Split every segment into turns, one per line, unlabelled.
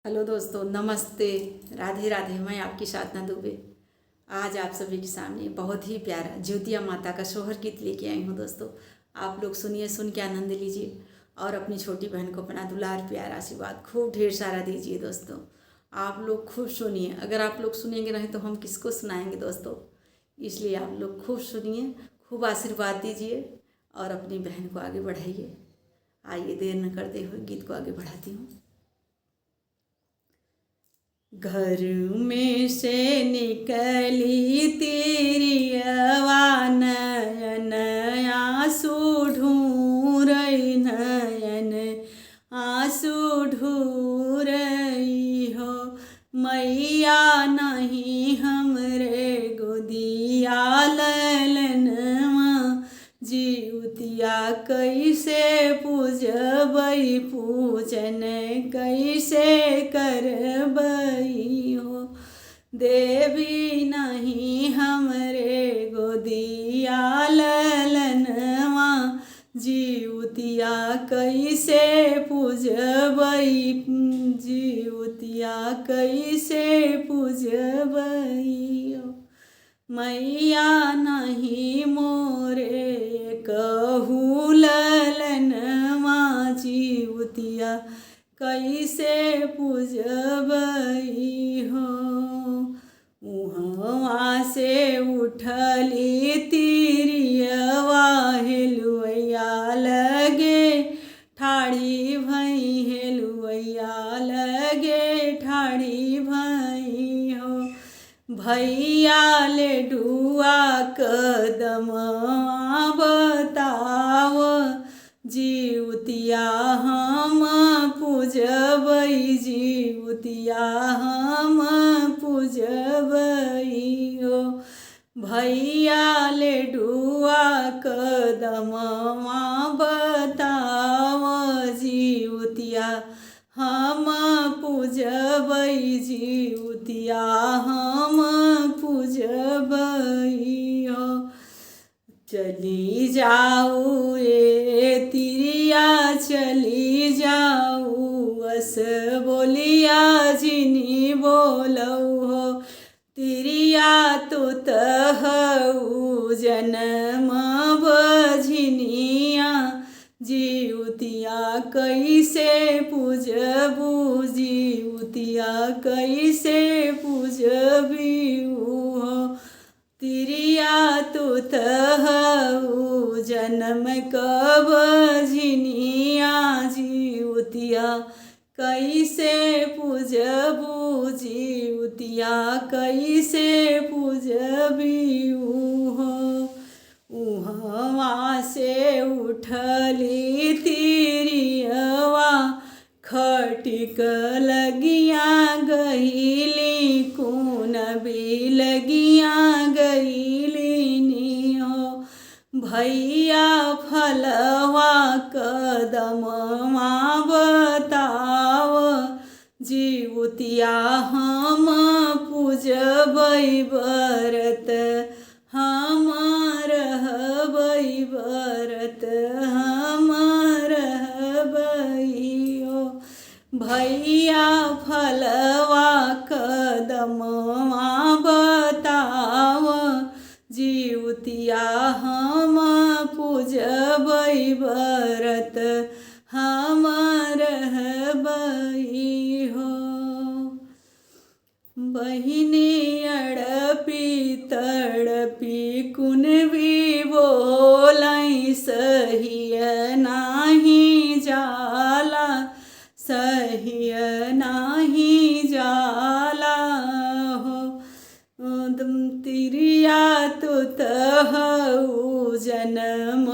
Hello दोस्तों, नमस्ते। राधे राधे। मैं आपकी साधना दुबे आज आप सभी के सामने बहुत ही प्यारा ज्योतिया माता का सोहर गीत लेके आई हूँ। दोस्तों, आप लोग सुनिए, सुन के आनंद लीजिए और अपनी छोटी बहन को अपना दुलार प्यार आशीर्वाद खूब ढेर सारा दीजिए। दोस्तों, आप लोग खूब सुनिए। अगर आप लोग सुनेंगे नहीं तो हम किसको सुनाएंगे दोस्तों। इसलिए आप लोग खूब सुनिए, खूब आशीर्वाद दीजिए और अपनी बहन को आगे बढ़ाइए। आइए, देर न करते हुए गीत को आगे बढ़ाती हूँ। घर में से निकली तेरी नयन आंसू ढूंढ रही, नयन आंसू ढूंढ रही हो। मैया नहीं हमरे गोदिया ललनवा, जीवतिया कैसे पूजबई, पूजन कैसे करबई हो। देवी नहीं हमरे गोदिया ललनवा, जीवतिया कैसे पूजबई, जीवतिया कैसे पूजबई हो। मैया नहीं मोरे कहू ललनवा, जीवतिया कैसे पूजबई हो। वहाँ से उठली तिरियवा, हेलुआ लगे ठाड़ी भई, हेलुआ लगे ठाड़ी भई हो। भैया ले डुआ कदम बताव, जीवतिया हम पूजबई, जीवतिया हम पूजबई हो। भैया ले डुआ कदम बताव, जीवतिया हम पूजबई, जीवतिया हम पूजबई हो। चली जाऊ ए तिरिया, चली जाऊ अस बोलिया जिनी बोलऊ हो। तिरिया तो तहऊ जन्म बझनिया, जीवतिया कैसे पूजबू, जीवतिया कैसे पूजबू हो। तिरिया तो तहऊ जन्म कब झिनिया, जीवतिया कैसे पूजबू, जीवतिया कैसे पूजबू हो। वहाँ से उठली तिरियवा, खटिक लगिया गईली, कौन भी लगिया गईली नी हो। भैया फलवा कदमवा बताव, जीवतिया हम पूजबई बरत, हम रहबई बरत, हम रहबई हो। भैया फलवा कदमवा बताव, जीवतिया हम पूजबई बरत, हम रहबई हो। बहिनी अड़पी तड़पी कुन भी बोलई, सहिय नाही जाला, सहिय नाही जाला हो। तिरिया तो तहऊ जन्म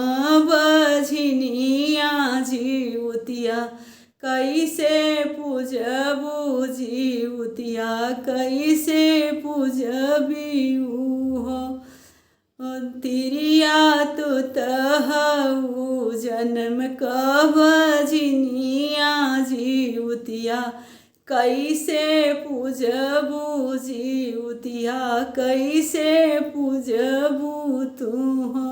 बझनिया, जीवतिया कैसे पूजबू, जीवतिया कैसे पूजबू हो। तिरिया तो तहऊ जन्म कब झिनिया, जीवतिया कैसे पूजबू, जीवतिया कैसे पूजबू तू हो।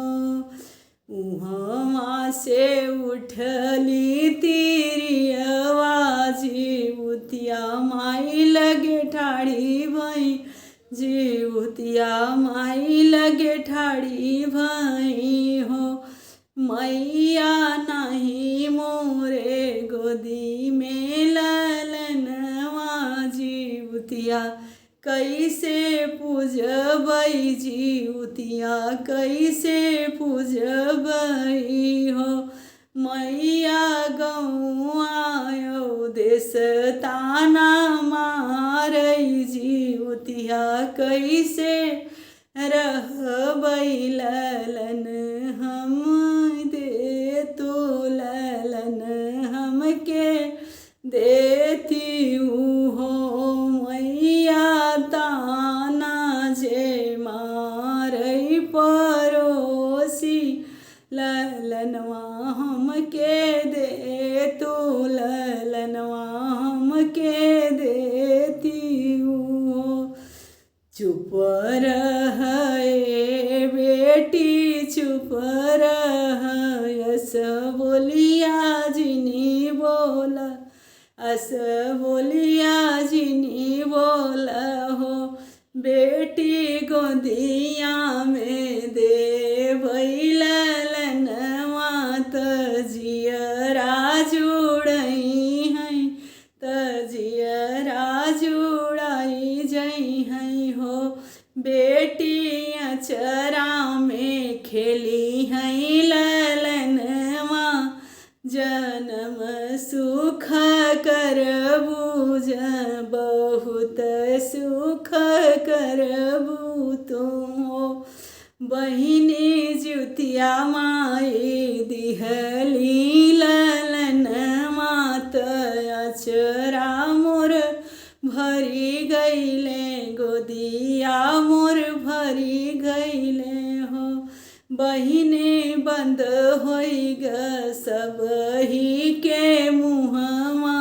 उहवा से उठली तिरियवा जीवतिया माई लगे ठाड़ी भई जीवतिया माई लगे ठाड़ी भई हो। मैया नहीं मोरे गोदी में ललनवा जीवतिया कैसे पूजबई जीवतिया कैसे पूजबई हो। मैया गौआयो देश ताना मारई जीवतिया कैसे रहबई ललन हम दे तो ललन हमके देती हो। मैया ताना जे मारई परोसी ललनवा हमके दे तो ललनवा हमके देती हो। चुप रहे बेटी चुप रह अस बोलिया जिनी बोला अस बोलिया जिनी बोला हो। बेटी गोदिया में दे ललनवा तजियरा जुड़ई हैं तजियरा जुड़ाई जई हैं हो। बेटी अचरा में खेली हैं ललनवा जन्म सुख करबू बहुत सुख करबू तुम हो। बहिनी ज्योतिया माई दिहली ललनवा अचरा मोर भरी गईले गोदिया मोर भरी गईले हो। बहिने बंद होई ग सब ही के मुहवा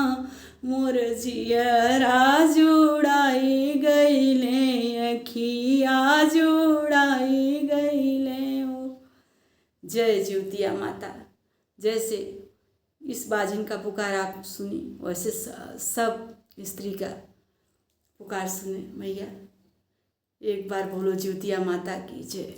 मोर जियरा जुड़ाई गईले अखिया जुड़ाई गईले हो। जय ज्योतिया माता। जैसे इस बाजिन का पुकार आप सुनी वैसे सब स्त्री का पुकार सुने। मैया एक बार बोलो ज्योतिया माता की जय।